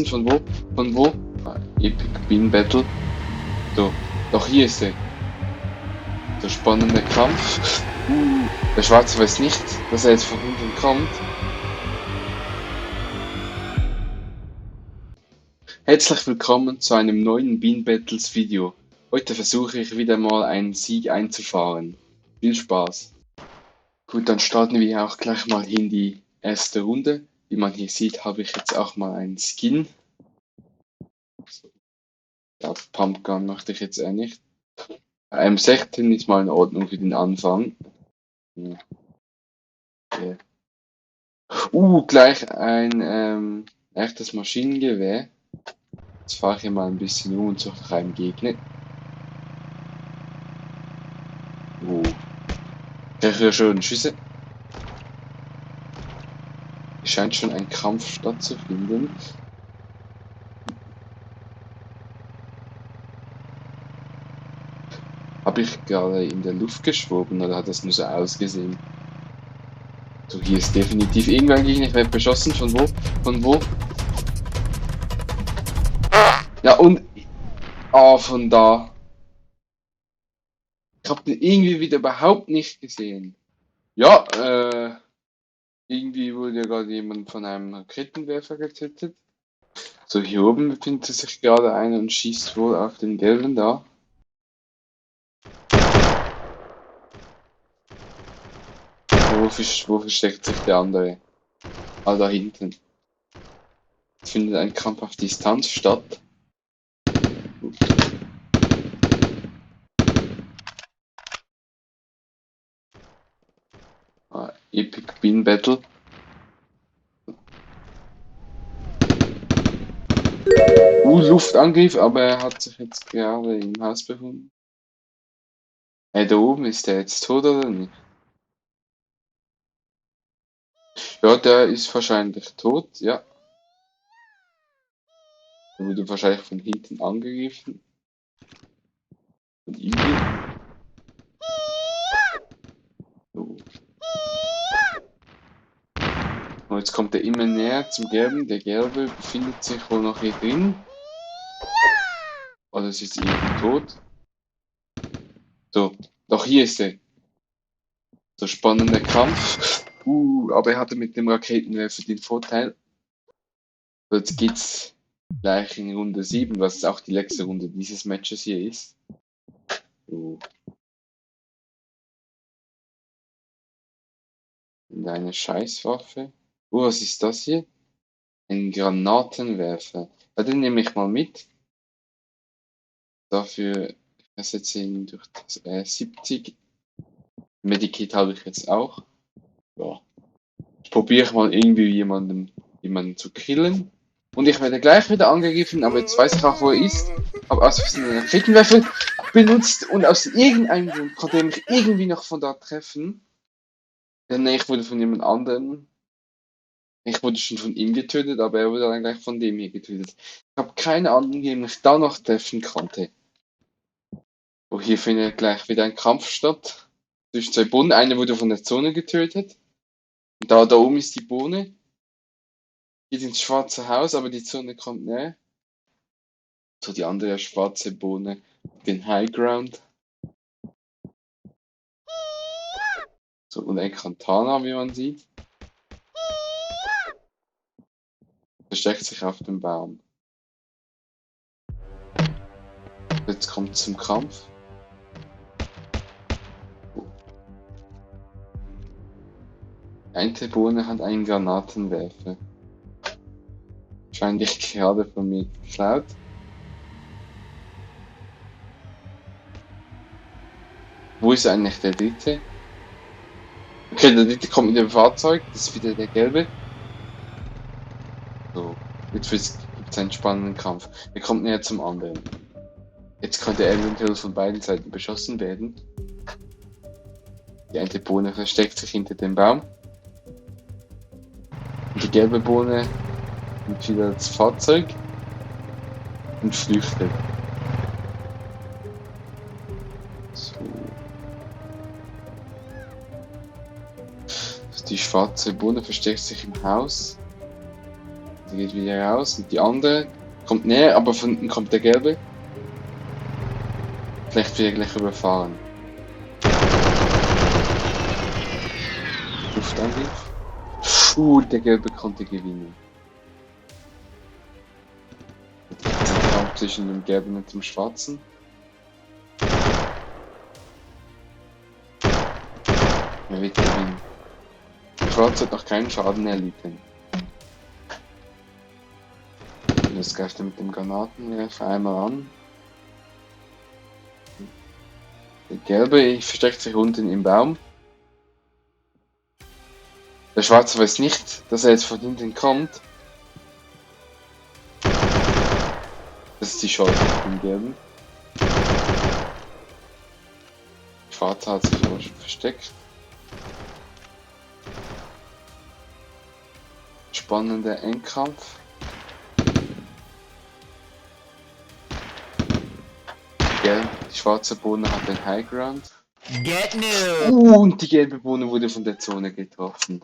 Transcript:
Von wo? Von wo? Ah, Epic Bean Battle. So, doch hier ist er. Der spannende Kampf. Der Schwarze weiß nicht, dass er jetzt von hinten kommt. Herzlich willkommen zu einem neuen Bean Battles Video. Heute versuche ich wieder mal einen Sieg einzufahren. Viel Spaß. Gut, dann starten wir auch gleich mal in die erste Runde. Wie man hier sieht, habe ich jetzt auch mal einen Skin. Ja, Pumpgun möchte ich jetzt nicht. M16 ist mal in Ordnung für den Anfang. Ja. Okay. Gleich ein echtes Maschinengewehr. Jetzt fahre ich hier mal ein bisschen rum und suche nach einem Gegner. Ich höre schon Schüsse. Es scheint schon ein Kampf stattzufinden. Habe ich gerade in der Luft geschwoben oder hat das nur so ausgesehen? So, hier ist definitiv irgendwann Gegner. Ich werde beschossen. Von wo? Von wo? Ja, und... von da. Ich habe den irgendwie wieder überhaupt nicht gesehen. Ja, irgendwie wurde ja gerade jemand von einem Raketenwerfer getötet. So, hier oben befindet sich gerade einer und schießt wohl auf den Gelben da. Wo versteckt sich der andere? Ah, da hinten. Es findet ein Kampf auf Distanz statt. Epic Bean Battle. Luftangriff, aber er hat sich jetzt gerade im Haus befunden. Da oben ist der jetzt tot oder nicht? Ja, der ist wahrscheinlich tot, ja. Der wurde wahrscheinlich von hinten angegriffen. Von ihm. So. Und jetzt kommt er immer näher zum Gelben. Der Gelbe befindet sich wohl noch hier drin. Oder ist jetzt irgendwie tot. So, doch hier ist er. So spannender Kampf. Aber er hatte mit dem Raketenwerfer den Vorteil. So, jetzt geht's gleich in Runde 7, was auch die letzte Runde dieses Matches hier ist. So. Und eine Scheißwaffe. Was ist das hier? Ein Granatenwerfer. Ja, den nehme ich mal mit. Dafür ersetze ich ihn durch das 70. Medikit habe ich jetzt auch. Ja. Ich probiere mal irgendwie jemanden zu killen. Und ich werde gleich wieder angegriffen, aber jetzt weiß ich auch, wo er ist. Habe aus Versehen einen Raketenwerfer benutzt und aus irgendeinem Grund konnte er mich irgendwie noch von da treffen. Denn ich wurde von jemand anderem. Ich wurde schon von ihm getötet, aber er wurde dann gleich von dem hier getötet. Ich habe keine Ahnung, wie mich da noch treffen konnte. Oh, hier findet gleich wieder ein Kampf statt. Zwischen zwei Bohnen. Einer wurde von der Zone getötet. Und da oben ist die Bohne. Geht ins schwarze Haus, aber die Zone kommt näher. So, die andere schwarze Bohne. Den High Ground. So, und ein Katana, wie man sieht. Versteckt sich auf dem Baum. Jetzt kommt es zum Kampf. Eine Bohne hat einen Granatenwerfer. Wahrscheinlich gerade von mir geklaut. Wo ist eigentlich der dritte? Okay, der dritte kommt mit dem Fahrzeug. Das ist wieder der gelbe. So, jetzt gibt es einen spannenden Kampf. Er kommt näher zum anderen. Jetzt könnte er eventuell von beiden Seiten beschossen werden. Die eine Bohne versteckt sich hinter dem Baum. Und die gelbe Bohne nimmt wieder das Fahrzeug und flüchtet. So. Die schwarze Bohne versteckt sich im Haus. Der geht wieder raus und die andere kommt näher, aber von hinten kommt der gelbe. Vielleicht wird er gleich überfahren. Luftangriff. Der gelbe konnte gewinnen. Kampf zwischen dem gelben und dem schwarzen. Er wird gewinnen. Der schwarze hat noch keinen Schaden erlitten. Jetzt greift er mit dem Granatenwerfer einmal an. Der gelbe versteckt sich unten im Baum. Der schwarze weiß nicht, dass er jetzt von hinten kommt. Das ist die Chance auf den gelben. Der schwarze hat sich aber schon versteckt. Spannender Endkampf. Die schwarze Bohne hat den High Ground. Get new! Und die gelbe Bohne wurde von der Zone getroffen.